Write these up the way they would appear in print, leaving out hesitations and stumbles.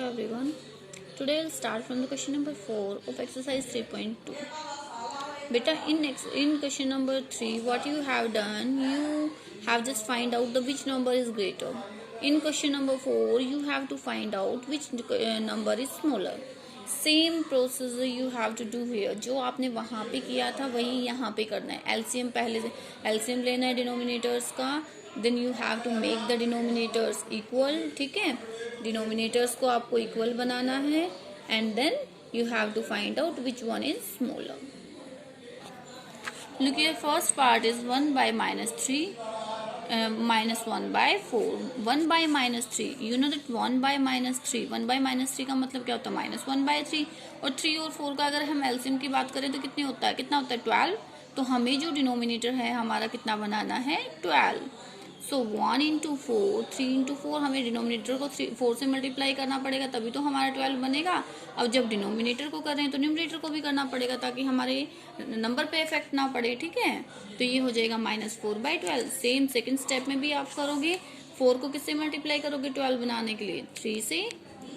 everyone. Today we'll start from the question number 4 of exercise 3.2. Beta, in question number 3, what you have done, you have just find out the which number is greater. In question number 4, you have to find out which number is smaller. Same process you have to do here. जो आपने वहाँ पे किया था वही यहाँ पे करना है. एलसीएम पहले से एलसीएम लेना है डिनोमिनेटर्स का. Then you have to make the denominators equal. ठीक है, डिनोमिनेटर्स को आपको इक्वल बनाना है and then you have to find out which one is smaller. Look here, first part is 1 by minus 3 minus 1 by 4. 1 by minus 3, you know that 1 by minus 3, 1 by minus 3 का मतलब क्या होता है minus 1 by 3. और 3 और 4 का अगर हम एलसीएम की बात करें तो कितने होता है, कितना होता है 12. तो हमें जो डिनोमिनेटर है हमारा कितना बनाना है 12. सो 1 इंटू 4, 3 इंटू 4, हमें डिनोमिनेटर को 4 से मल्टीप्लाई करना पड़ेगा तभी तो हमारा 12 बनेगा. अब जब डिनोमिनेटर को कर रहे हैं तो न्यूमरेटर को भी करना पड़ेगा ताकि हमारे नंबर पे इफेक्ट ना पड़े. ठीक है, तो ये हो जाएगा -4/12. सेम सेकंड स्टेप में भी आप करोगे. 4 को किससे मल्टीप्लाई करोगे 12 बनाने के लिए 3 से.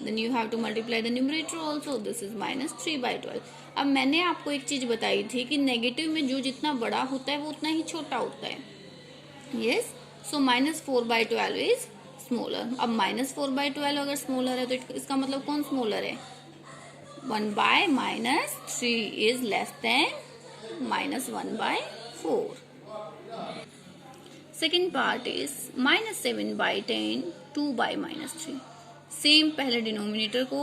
Then you have to multiply the numerator also. This is -3/12. अब मैंने आपको एक चीज बताई थी कि नेगेटिव में जो जितना बड़ा होता है वो उतना ही छोटा होता है. Yes, so -4/12 is smaller. अब -4/12 अगर स्मॉलर है तो इसका मतलब कौन स्मॉलर है 1 by -3 is less than -1/4. Second part is -7/10 2 by -3. Same पहले डिनोमिनेटर को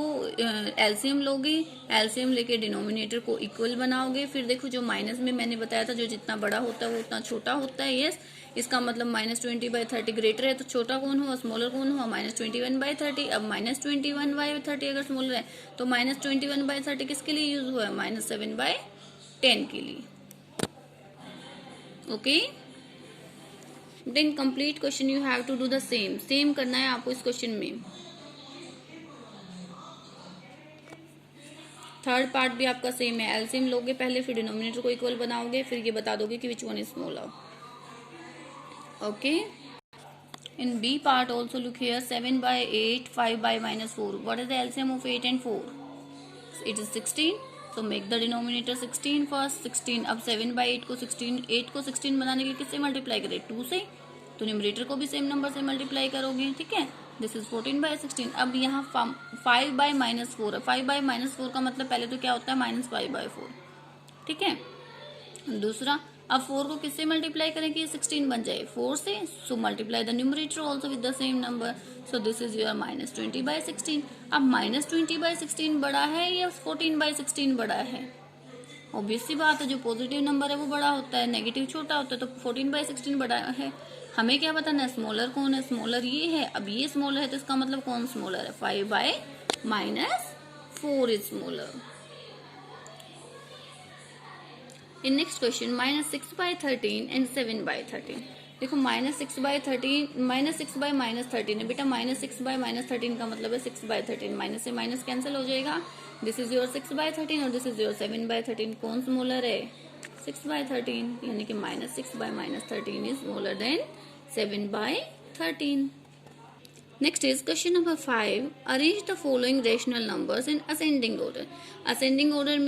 एलसीएम लोगे, एलसीएम लेके डिनोमिनेटर को इक्वल बनाओगे. फिर देखो जो माइनस में मैंने बताया था जो जितना बड़ा होता है वो उतना छोटा होता है. यस, इसका मतलब -20/30 ग्रेटर है तो छोटा कौन हुआ, स्मॉलर कौन हुआ -21/30. अब -21/30 अगर स्मॉलर है तो -21/30 किसके लिए यूज हुआ है -7/10 के लिए. Okay, then complete question you have to do the same करना है आपको इस क्वेश्चन में. थर्ड पार्ट भी आपका सेम है. एलसीएम लोगे पहले, फिर डिनोमिनेटर को इक्वल बनाओगे, फिर ये बता दोगे कि which one is smaller. Okay, in B part also look here 7/8 5 by -4. What is the LCM of 8 and 4? It is 16. So make the denominator 16 first. 16. अब 7/8 को 16, 8 को 16 बनाने के लिए किससे मल्टीप्लाई करें 2 से. तो न्यूमरेटर को भी सेम नंबर से मल्टीप्लाई करोगे. ठीक है, दिस इज 14/16. अब यहाँ 5 by -4 है. 5 by -4 का मतलब पहले तो क्या होता है -5/4. ठीक है, दूसरा अब 4 को किससे मल्टीप्लाई करें कि 16 बन जाए 4 से. So multiply the numerator also with the same number. So this is your -20/16. अब -20/16 बड़ा है या 14/16 बड़ा है. ऑब्वियस सी बात है, जो पॉजिटिव नंबर है वो बड़ा होता है, नेगेटिव छोटा होता है. तो 14/16 बड़ा है. हमें क्या बताना है स्मॉलर कौन है. स्मॉलर ये है. अब ये स्मॉलर है तो इसका मतलब कौन स्मॉलर है 5 by -4 is smaller. In next question -6/13 and 7/13. देखो -6/13 -6 by -13 है बेटा. -6 by -13 का मतलब है 6/13. माइनस से माइनस कैंसिल हो जाएगा. दिस इज योर 6/13 और दिस इज योर 7/13. कौन स्मॉलर है 6/13. यानी कि -6 by -13 is smaller then 7/13. Next is question number 5. Arrange the following rational numbers in ascending order. Ascending order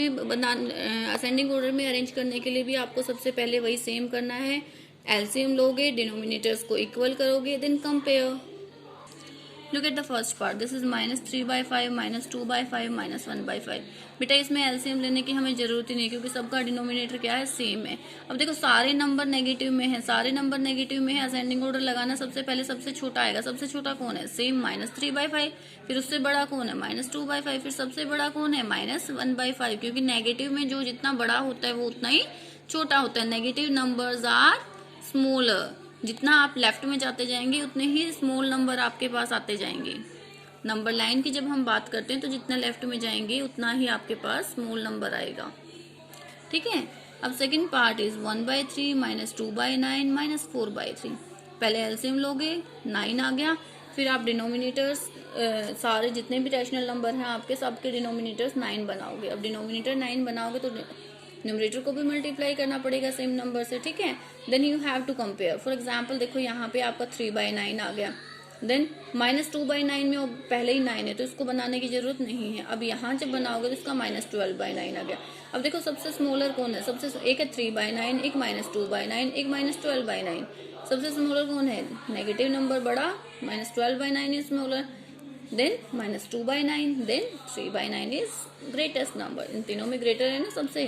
में अरेंज करने के लिए भी आपको सबसे पहले वही सेम करना है. एलसीएम लोगे, डिनोमिनेटर्स को इक्वल करोगे, then compare. Look at the first part. This is -3/5 -2/5 -1/5. बेटा इसमें एलसीएम लेने की हमें जरूरत ही नहीं क्योंकि सबका डिनोमिनेटर क्या है सेम है. अब देखो सारे नंबर नेगेटिव में है, सारे नंबर नेगेटिव में है. असेंडिंग ऑर्डर लगाना सबसे पहले सबसे छोटा आएगा. सबसे छोटा कौन है सेम -3/5. फिर उससे बड़ा कौन है -2/5. फिर सबसे बड़ा कौन है -1/5. क्योंकि नेगेटिव में जो जितना बड़ा होता है वो उतना ही छोटा होता है. Negative numbers are smaller. जितना आप लेफ्ट में जाते जाएंगे उतने ही स्मॉल नंबर आपके पास आते जाएंगे. नंबर लाइन की जब हम बात करते हैं तो जितना लेफ्ट में जाएंगे उतना ही आपके पास स्मॉल नंबर आएगा. ठीक है, अब सेकंड पार्ट इज 1/3 -2/9 -4/3. पहले एलसीएम लोगे, 9 आ गया. फिर आप डिनोमिनेटर्स सारे जितने भी रैशनल नंबर हैं आपके सबके डिनोमिनेटर्स 9 बनाओगे. अब डिनोमिनेटर 9 बनाओगे तो न्यूमरेटर को भी मल्टीप्लाई करना पड़ेगा सेम नंबर से. ठीक है, then you have to compare. For example देखो यहाँ पे आपका 3/9 आ गया. देन -2/9 में पहले ही 9 है तो इसको बनाने की जरूरत नहीं है। अब यहाँ जब बनाओगे तो इसका -12/9 आ गया। अब देखो सबसे स्मॉलर कौन है, एक है 3/9, एक -2/9, एक -12/9। सबसे स्मॉलर कौन है, नेगेटिव नंबर बड़ा, -12/9 is smaller, then -2/9, then 3/9 is greatest number. इन तीनों में ग्रेटर है ना, सबसे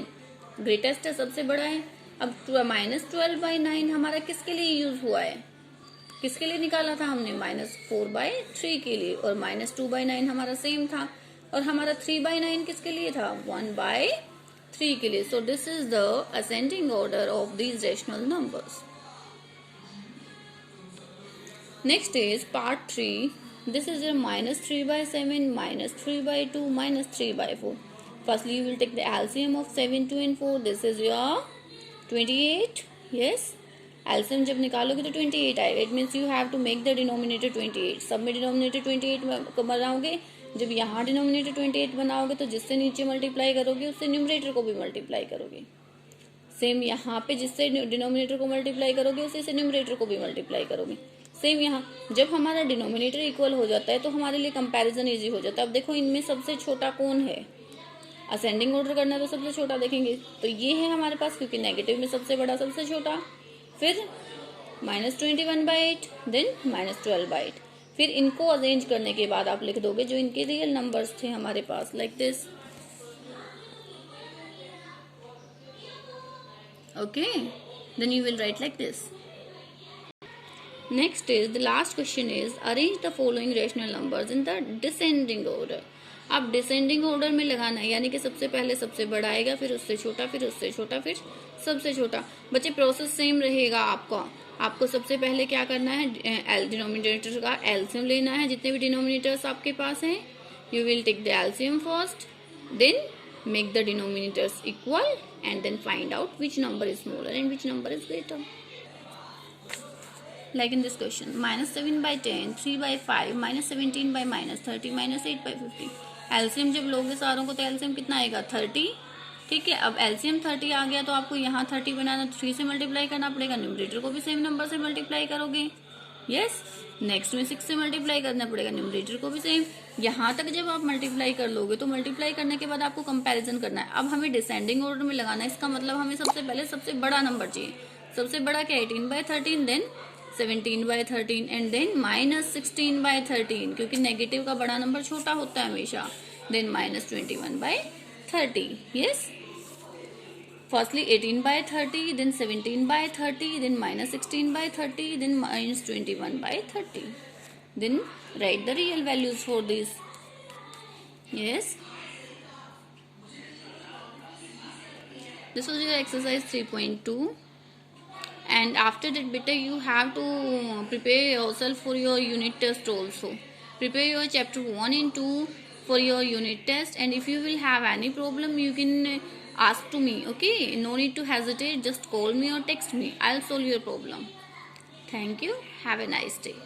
ग्रेटेस्ट है, सबसे बड़ा है। अब -12/9 हमारा किसके लिए यूज हुआ है, किसके लिए निकाला था हमने, -4/3 के लिए, और -2/9 हमारा सेम था, और हमारा 3/9 किसके लिए था, 1/3 के लिए। So this is the ascending order of these rational numbers. Next is part 3. This is your -3/7, -3/2, -3/4. Firstly, you will take the LCM of 7, 2 and 4. This is your 28. Yes. LCM जब निकालोगे तो 28 आएगा. It means you have to make the denominator 28. सब में denominator 28 बनाओगे. जब यहाँ denominator 28 बनाओगे तो जिससे नीचे मल्टीप्लाई करोगे उससे न्यूमरेटर को भी मल्टीप्लाई करोगे. सेम यहाँ पे जिससे डिनोमिनेटर को मल्टीप्लाई करोगे उसी से न्यूमरेटर को भी मल्टीप्लाई करोगे. सेम यहाँ जब हमारा डिनोमिनेटर इक्वल हो जाता है तो हमारे लिए कंपैरिजन इजी हो जाता है. अब देखो इनमें सबसे छोटा कौन है, असेंडिंग ऑर्डर करना है तो सबसे छोटा देखेंगे तो ये है हमारे पास, क्योंकि नेगेटिव में सबसे बड़ा सबसे छोटा, फिर -21/8, देन -12/8. फिर इनको अरेंज करने के बाद आप लिख दोगे जो इनके रियल नंबर्स थे हमारे पास, like this. Okay, then you will write like this. Next is the last question is arrange the following rational numbers in the descending order. अब डिसेंडिंग ऑर्डर में लगाना है, यानी कि सबसे पहले सबसे बड़ा आएगा, फिर उससे छोटा, फिर उससे छोटा, फिर सबसे छोटा. बच्चे प्रोसेस सेम रहेगा आपका. आपको सबसे पहले क्या करना है, डिनोमिनेटर का एलसीएम लेना है. जितने भी डिनोमिनेटर्स आपके पास हैं you will take the LCM first, then make the denominators equal and then find out which number is smaller and which number is greater. Like in this question, -7/10, 3/5, -17 by -30, -8/50. LCM जब लोगे सारों को तो LCM कितना आएगा, 30. ठीक है, अब एलसीएम 30 आ गया तो आपको यहाँ 30 बनाना, 3 से मल्टीप्लाई करना पड़ेगा. न्यूमरेटर को भी सेम नंबर से मल्टीप्लाई करोगे. यस. नेक्स्ट में 6 से मल्टीप्लाई करना पड़ेगा, न्यूमरेटर को भी सेम. यहाँ तक जब आप मल्टीप्लाई कर लोगे तो मल्टीप्लाई करने के बाद आपको कंपैरिजन करना है. अब हमें डिसेंडिंग ऑर्डर में लगाना है. इसका मतलब हमें सबसे पहले सबसे बड़ा नंबर चाहिए. सबसे बड़ा क्या, 18/13, देन 17/13 एंड देन -16/13, क्योंकि नेगेटिव का बड़ा नंबर छोटा होता है हमेशा. Then -21/30. Yes. Firstly 18/30, then 17/30, then -16/30, then -21/30. Then write the real values for this. Yes. This was your exercise 3.2. And after that beta you have to prepare yourself for your unit test also. Prepare your chapter 1 and 2 for your unit test, and if you will have any problem you can ask to me. Okay, no need to hesitate, just call me or text me, I'll solve your problem. Thank you, have a nice day.